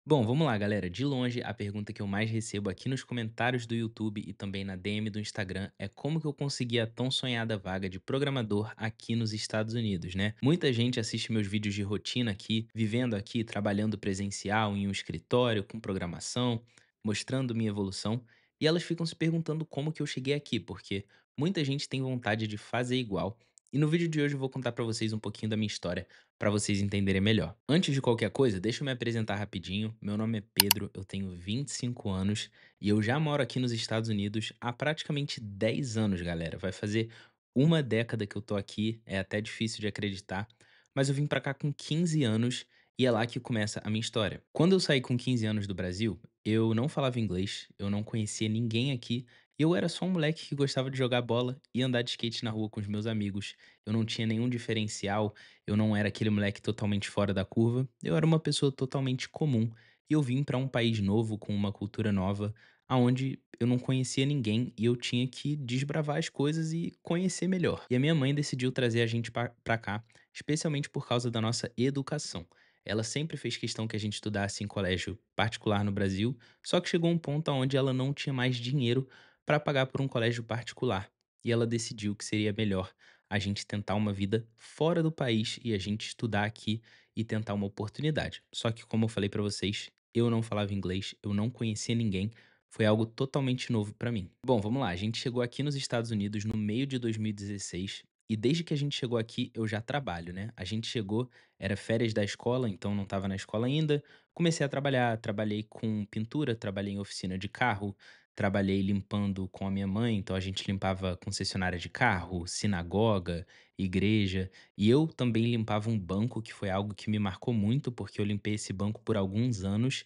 Bom, vamos lá, galera. De longe, a pergunta que eu mais recebo aqui nos comentários do YouTube e também na DM do Instagram é como que eu consegui a tão sonhada vaga de programador aqui nos Estados Unidos, né? Muita gente assiste meus vídeos de rotina aqui, vivendo aqui, trabalhando presencial em um escritório com programação, mostrando minha evolução, e elas ficam se perguntando como que eu cheguei aqui, porque muita gente tem vontade de fazer igual. E no vídeo de hoje eu vou contar pra vocês um pouquinho da minha história para vocês entenderem melhor. Antes de qualquer coisa, deixa eu me apresentar rapidinho. Meu nome é Pedro, eu tenho 25 anos e eu já moro aqui nos Estados Unidos há praticamente 10 anos, galera. Vai fazer uma década que eu tô aqui, é até difícil de acreditar, mas eu vim pra cá com 15 anos e é lá que começa a minha história. Quando eu saí com 15 anos do Brasil, eu não falava inglês, eu não conhecia ninguém aqui, eu era só um moleque que gostava de jogar bola e andar de skate na rua com os meus amigos. Eu não tinha nenhum diferencial, eu não era aquele moleque totalmente fora da curva, eu era uma pessoa totalmente comum. E eu vim para um país novo, com uma cultura nova, aonde eu não conhecia ninguém e eu tinha que desbravar as coisas e conhecer melhor. E a minha mãe decidiu trazer a gente pra cá, especialmente por causa da nossa educação. Ela sempre fez questão que a gente estudasse em colégio particular no Brasil, só que chegou um ponto onde ela não tinha mais dinheiro para pagar por um colégio particular. E ela decidiu que seria melhor a gente tentar uma vida fora do país e a gente estudar aqui e tentar uma oportunidade. Só que, como eu falei pra vocês, eu não falava inglês, eu não conhecia ninguém, foi algo totalmente novo pra mim. Bom, vamos lá, a gente chegou aqui nos Estados Unidos no meio de 2016 e desde que a gente chegou aqui eu já trabalho, né? A gente chegou, era férias da escola, então não estava na escola ainda. Comecei a trabalhar, trabalhei com pintura, trabalhei em oficina de carro, trabalhei limpando com a minha mãe, então a gente limpava concessionária de carro, sinagoga, igreja, e eu também limpava um banco, que foi algo que me marcou muito, porque eu limpei esse banco por alguns anos,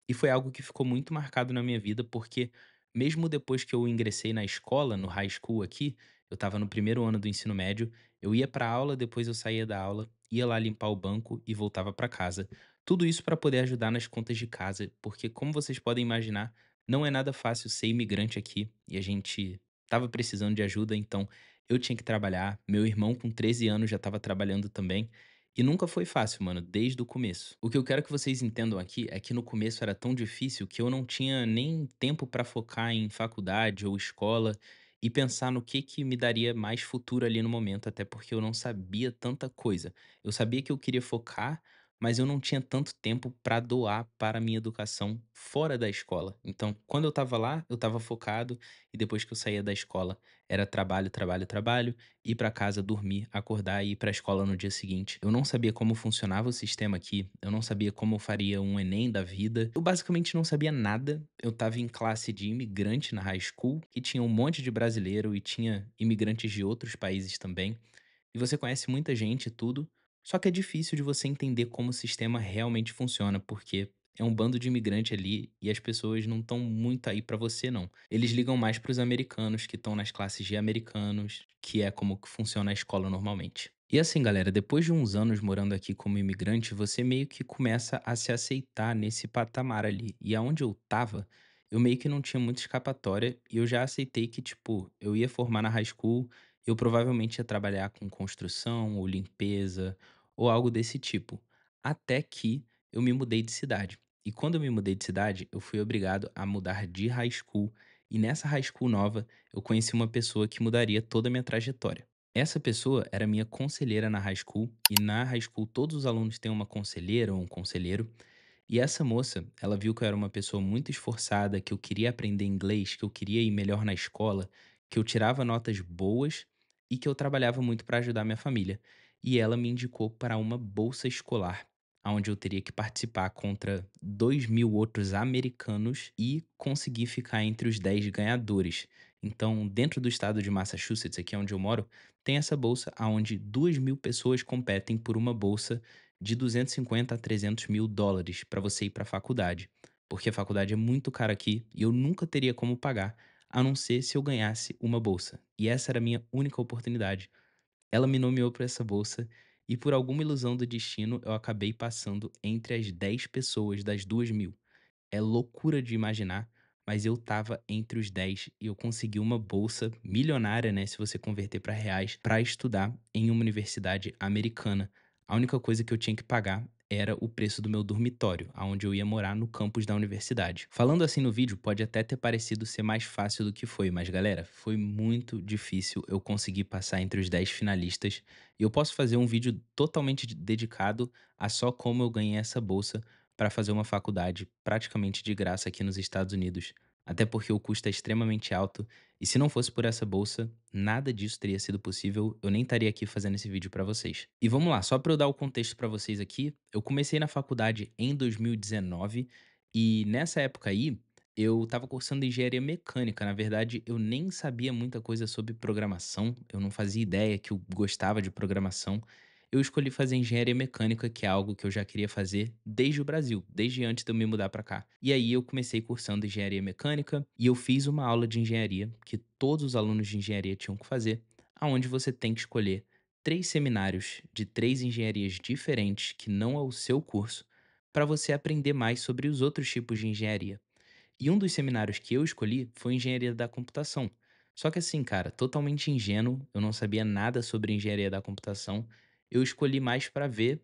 e foi algo que ficou muito marcado na minha vida, porque mesmo depois que eu ingressei na escola, no high school aqui, eu estava no primeiro ano do ensino médio, eu ia para aula, depois eu saía da aula, ia lá limpar o banco e voltava para casa. Tudo isso para poder ajudar nas contas de casa, porque como vocês podem imaginar, não é nada fácil ser imigrante aqui e a gente estava precisando de ajuda, então eu tinha que trabalhar. Meu irmão, com 13 anos, já estava trabalhando também. E nunca foi fácil, mano, desde o começo. O que eu quero que vocês entendam aqui é que no começo era tão difícil que eu não tinha nem tempo pra focar em faculdade ou escola e pensar no que me daria mais futuro ali no momento, até porque eu não sabia tanta coisa. Eu sabia que eu queria focar, mas eu não tinha tanto tempo pra doar para a minha educação fora da escola. Então, quando eu estava lá, eu estava focado e depois que eu saía da escola, era trabalho, trabalho, trabalho, ir para casa, dormir, acordar e ir para a escola no dia seguinte. Eu não sabia como funcionava o sistema aqui, eu não sabia como eu faria um Enem da vida. Eu basicamente não sabia nada. Eu estava em classe de imigrante na high school, que tinha um monte de brasileiro e tinha imigrantes de outros países também. E você conhece muita gente e tudo, só que é difícil de você entender como o sistema realmente funciona, porque é um bando de imigrante ali e as pessoas não estão muito aí pra você não. Eles ligam mais para os americanos que estão nas classes de americanos, que é como que funciona a escola normalmente. E assim, galera, depois de uns anos morando aqui como imigrante, você meio que começa a se aceitar nesse patamar ali. E aonde eu tava, eu meio que não tinha muita escapatória e eu já aceitei que, tipo, eu ia formar na high school, eu provavelmente ia trabalhar com construção ou limpeza ou algo desse tipo. Até que eu me mudei de cidade. E quando eu me mudei de cidade, eu fui obrigado a mudar de high school. E nessa high school nova, eu conheci uma pessoa que mudaria toda a minha trajetória. Essa pessoa era minha conselheira na high school, e na high school todos os alunos têm uma conselheira ou um conselheiro. E essa moça, ela viu que eu era uma pessoa muito esforçada, que eu queria aprender inglês, que eu queria ir melhor na escola, que eu tirava notas boas e que eu trabalhava muito para ajudar minha família. E ela me indicou para uma bolsa escolar, onde eu teria que participar contra 2.000 outros americanos e conseguir ficar entre os 10 ganhadores. Então, dentro do estado de Massachusetts, aqui onde eu moro, tem essa bolsa onde 2.000 pessoas competem por uma bolsa de 250 a 300 mil dólares para você ir para a faculdade, porque a faculdade é muito cara aqui e eu nunca teria como pagar, a não ser se eu ganhasse uma bolsa. E essa era a minha única oportunidade. Ela me nomeou para essa bolsa e por alguma ilusão do destino eu acabei passando entre as 10 pessoas das 2.000. É loucura de imaginar, mas eu estava entre os 10 e eu consegui uma bolsa milionária, né, se você converter para reais, para estudar em uma universidade americana. A única coisa que eu tinha que pagar era o preço do meu dormitório, aonde eu ia morar no campus da universidade. Falando assim no vídeo, pode até ter parecido ser mais fácil do que foi, mas galera, foi muito difícil eu conseguir passar entre os 10 finalistas. E eu posso fazer um vídeo totalmente dedicado a só como eu ganhei essa bolsa para fazer uma faculdade praticamente de graça aqui nos Estados Unidos. Até porque o custo é extremamente alto e se não fosse por essa bolsa, nada disso teria sido possível, eu nem estaria aqui fazendo esse vídeo pra vocês. E vamos lá, só pra eu dar o contexto pra vocês aqui, eu comecei na faculdade em 2019 e nessa época aí, eu estava cursando engenharia mecânica. Na verdade, eu nem sabia muita coisa sobre programação, eu não fazia ideia que eu gostava de programação. Eu escolhi fazer engenharia mecânica, que é algo que eu já queria fazer desde o Brasil, desde antes de eu me mudar para cá. E aí eu comecei cursando engenharia mecânica e eu fiz uma aula de engenharia que todos os alunos de engenharia tinham que fazer, aonde você tem que escolher 3 seminários de 3 engenharias diferentes que não é o seu curso, para você aprender mais sobre os outros tipos de engenharia. E um dos seminários que eu escolhi foi engenharia da computação. Só que assim, cara, totalmente ingênuo, eu não sabia nada sobre engenharia da computação. Eu escolhi mais para ver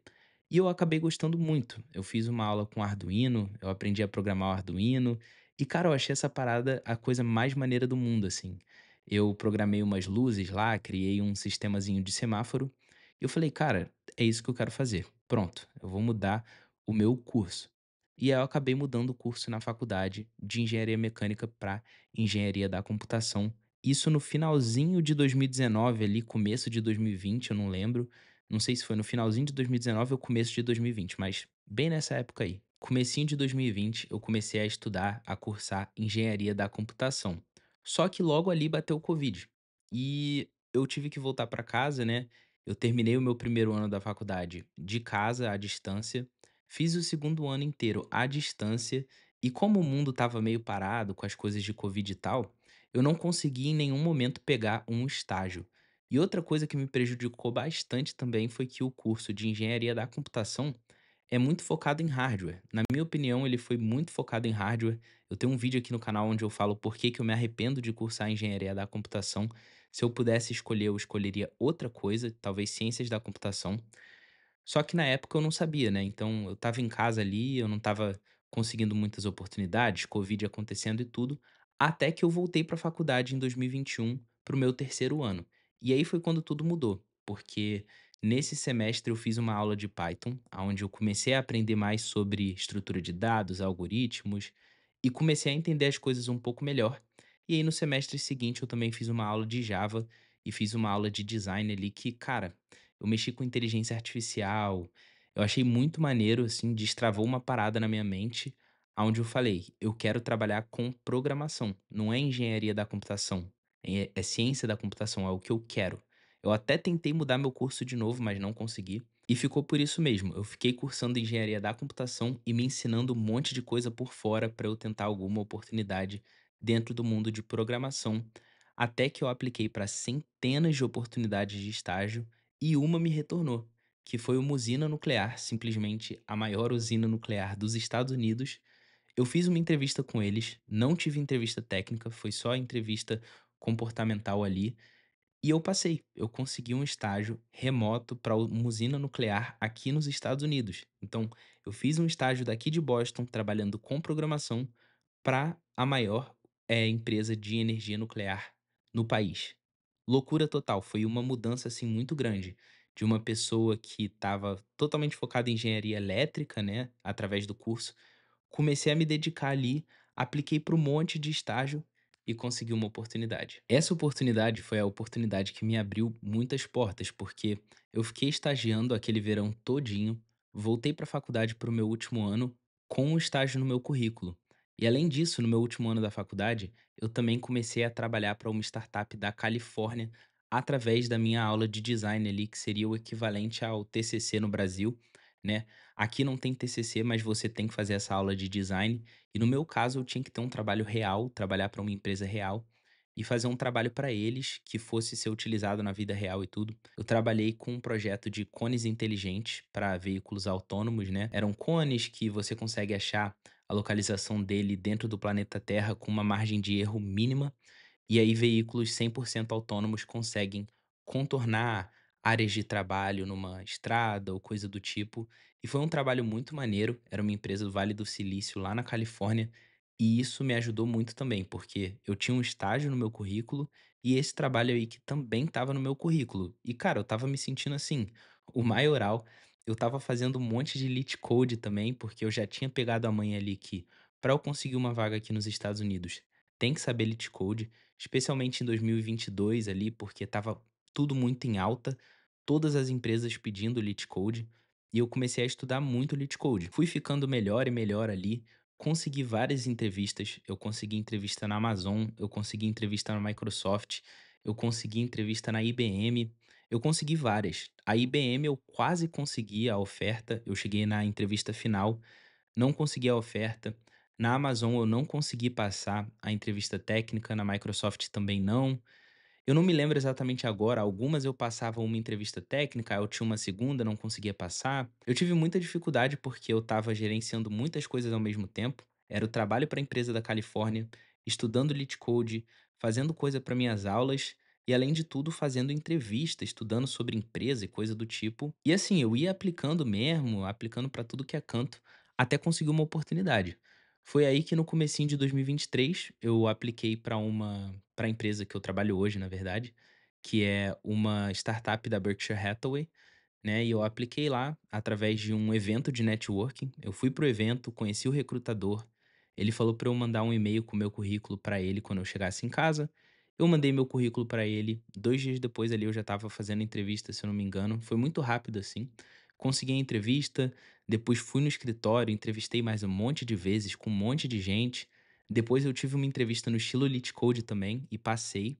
e eu acabei gostando muito. Eu fiz uma aula com Arduino, eu aprendi a programar o Arduino e, cara, eu achei essa parada a coisa mais maneira do mundo, assim. Eu programei umas luzes lá, criei um sistemazinho de semáforo e eu falei, cara, é isso que eu quero fazer. Pronto, eu vou mudar o meu curso. E aí eu acabei mudando o curso na faculdade de engenharia mecânica para engenharia da computação. Isso no finalzinho de 2019, ali, começo de 2020, eu não lembro. Não sei se foi no finalzinho de 2019 ou começo de 2020, mas bem nessa época aí. Comecinho de 2020, eu comecei a estudar, a cursar engenharia da computação. Só que logo ali bateu o Covid. E eu tive que voltar para casa, né? Eu terminei o meu primeiro ano da faculdade de casa, à distância. Fiz o segundo ano inteiro à distância e como o mundo estava meio parado com as coisas de Covid e tal, eu não consegui em nenhum momento pegar um estágio. E outra coisa que me prejudicou bastante também foi que o curso de engenharia da computação é muito focado em hardware. Na minha opinião, ele foi muito focado em hardware. Eu tenho um vídeo aqui no canal onde eu falo por que que eu me arrependo de cursar engenharia da computação. Se eu pudesse escolher, eu escolheria outra coisa, talvez ciências da computação. Só que na época eu não sabia, né, então eu estava em casa ali, eu não estava conseguindo muitas oportunidades, Covid acontecendo e tudo, até que eu voltei para a faculdade em 2021 para o meu terceiro ano. E aí foi quando tudo mudou, porque nesse semestre eu fiz uma aula de Python, aonde eu comecei a aprender mais sobre estrutura de dados, algoritmos, e comecei a entender as coisas um pouco melhor. E aí no semestre seguinte eu também fiz uma aula de Java e fiz uma aula de design ali que, cara, eu mexi com inteligência artificial, eu achei muito maneiro, assim, destravou uma parada na minha mente, aonde eu falei: "Eu quero trabalhar com programação, não é engenharia da computação, é ciência da computação, é o que eu quero". Eu até tentei mudar meu curso de novo, mas não consegui, e ficou por isso mesmo, eu fiquei cursando engenharia da computação e me ensinando um monte de coisa por fora para eu tentar alguma oportunidade dentro do mundo de programação, até que eu apliquei para centenas de oportunidades de estágio e uma me retornou, que foi uma usina nuclear, simplesmente a maior usina nuclear dos Estados Unidos. Eu fiz uma entrevista com eles, não tive entrevista técnica, foi só entrevista comportamental ali, e eu passei. Eu consegui um estágio remoto para uma usina nuclear aqui nos Estados Unidos. Então, eu fiz um estágio daqui de Boston, trabalhando com programação, para a maior, empresa de energia nuclear no país. Loucura total, foi uma mudança, assim, muito grande, de uma pessoa que estava totalmente focada em engenharia elétrica, né, através do curso, comecei a me dedicar ali, apliquei para um monte de estágio e consegui uma oportunidade. Essa oportunidade foi a oportunidade que me abriu muitas portas, porque eu fiquei estagiando aquele verão todinho, voltei para a faculdade para o meu último ano com um estágio no meu currículo. E além disso, no meu último ano da faculdade, eu também comecei a trabalhar para uma startup da Califórnia através da minha aula de design ali, que seria o equivalente ao TCC no Brasil, né? Aqui não tem TCC, mas você tem que fazer essa aula de design. E no meu caso, eu tinha que ter um trabalho real, trabalhar para uma empresa real e fazer um trabalho para eles que fosse ser utilizado na vida real e tudo. Eu trabalhei com um projeto de cones inteligentes para veículos autônomos, né? Eram cones que você consegue achar a localização dele dentro do planeta Terra com uma margem de erro mínima e aí veículos 100% autônomos conseguem contornar áreas de trabalho numa estrada ou coisa do tipo, E foi um trabalho muito maneiro, era uma empresa do Vale do Silício lá na Califórnia, e isso me ajudou muito também, porque eu tinha um estágio no meu currículo e esse trabalho aí que também estava no meu currículo. E cara, eu estava me sentindo assim, o maioral, eu estava fazendo um monte de leet code também, porque eu já tinha pegado a manha ali que para eu conseguir uma vaga aqui nos Estados Unidos, tem que saber leet code, especialmente em 2022 ali, porque estava tudo muito em alta, todas as empresas pedindo leet code. E eu comecei a estudar muito Leet Code. Fui ficando melhor e melhor ali, consegui várias entrevistas. Eu consegui entrevista na Amazon, eu consegui entrevista na Microsoft, eu consegui entrevista na IBM, eu consegui várias. A IBM eu quase consegui a oferta, eu cheguei na entrevista final, não consegui a oferta. Na Amazon eu não consegui passar a entrevista técnica, na Microsoft também não. Eu não me lembro exatamente agora, algumas eu passava uma entrevista técnica, eu tinha uma segunda, não conseguia passar. Eu tive muita dificuldade porque eu estava gerenciando muitas coisas ao mesmo tempo. Era o trabalho para a empresa da Califórnia, estudando Leet Code, fazendo coisa para minhas aulas e, além de tudo, fazendo entrevista, estudando sobre empresa e coisa do tipo. E assim, eu ia aplicando mesmo, aplicando para tudo que é canto, até conseguir uma oportunidade. Foi aí que no comecinho de 2023 eu apliquei para a empresa que eu trabalho hoje, na verdade, que é uma startup da Berkshire Hathaway, né, e eu apliquei lá através de um evento de networking. Eu fui pro evento, conheci o recrutador, ele falou para eu mandar um e-mail com o meu currículo para ele quando eu chegasse em casa. Eu mandei meu currículo para ele, 2 dias depois ali eu já estava fazendo entrevista, se eu não me engano, foi muito rápido assim. Consegui a entrevista, depois fui no escritório, entrevistei mais um monte de vezes com um monte de gente. Depois eu tive uma entrevista no estilo Elite Code também e passei,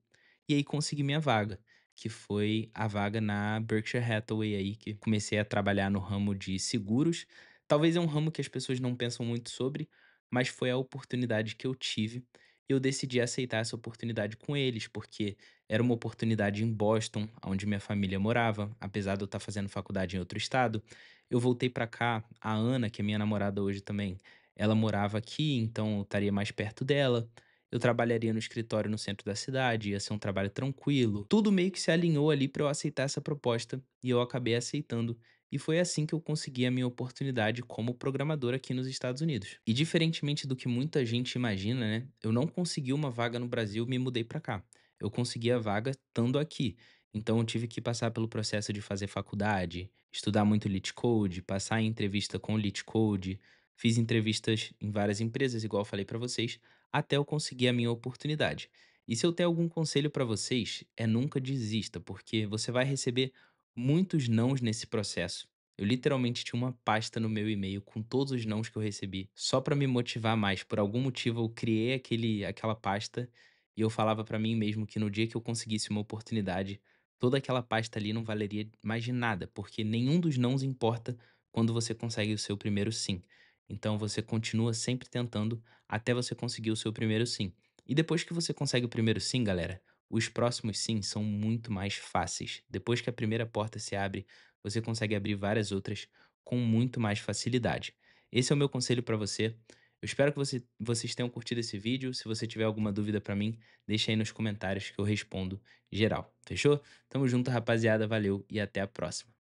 e aí consegui minha vaga, que foi a vaga na Berkshire Hathaway aí, que comecei a trabalhar no ramo de seguros. Talvez é um ramo que as pessoas não pensam muito sobre, mas foi a oportunidade que eu tive. E eu decidi aceitar essa oportunidade com eles, porque era uma oportunidade em Boston, onde minha família morava, apesar de eu estar fazendo faculdade em outro estado. Eu voltei pra cá, a Ana, que é minha namorada hoje também, ela morava aqui, então eu estaria mais perto dela. Eu trabalharia no escritório no centro da cidade, ia ser um trabalho tranquilo. Tudo meio que se alinhou ali para eu aceitar essa proposta e eu acabei aceitando. E foi assim que eu consegui a minha oportunidade como programador aqui nos Estados Unidos. E diferentemente do que muita gente imagina, né? Eu não consegui uma vaga no Brasil e me mudei para cá. Eu consegui a vaga estando aqui. Então eu tive que passar pelo processo de fazer faculdade, estudar muito Leet Code, passar em entrevista com Leet Code, fiz entrevistas em várias empresas, igual eu falei para vocês, até eu conseguir a minha oportunidade. E se eu tenho algum conselho para vocês, é nunca desista, porque você vai receber muitos nãos nesse processo. Eu literalmente tinha uma pasta no meu e-mail com todos os nãos que eu recebi, só para me motivar mais. Por algum motivo eu criei aquela pasta e eu falava para mim mesmo que no dia que eu conseguisse uma oportunidade, toda aquela pasta ali não valeria mais de nada, porque nenhum dos nãos importa quando você consegue o seu primeiro sim. Então você continua sempre tentando até você conseguir o seu primeiro sim. E depois que você consegue o primeiro sim, galera, os próximos sim são muito mais fáceis. Depois que a primeira porta se abre, você consegue abrir várias outras com muito mais facilidade. Esse é o meu conselho para você. Eu espero que vocês tenham curtido esse vídeo. Se você tiver alguma dúvida para mim, deixa aí nos comentários que eu respondo geral. Fechou? Tamo junto, rapaziada. Valeu e até a próxima.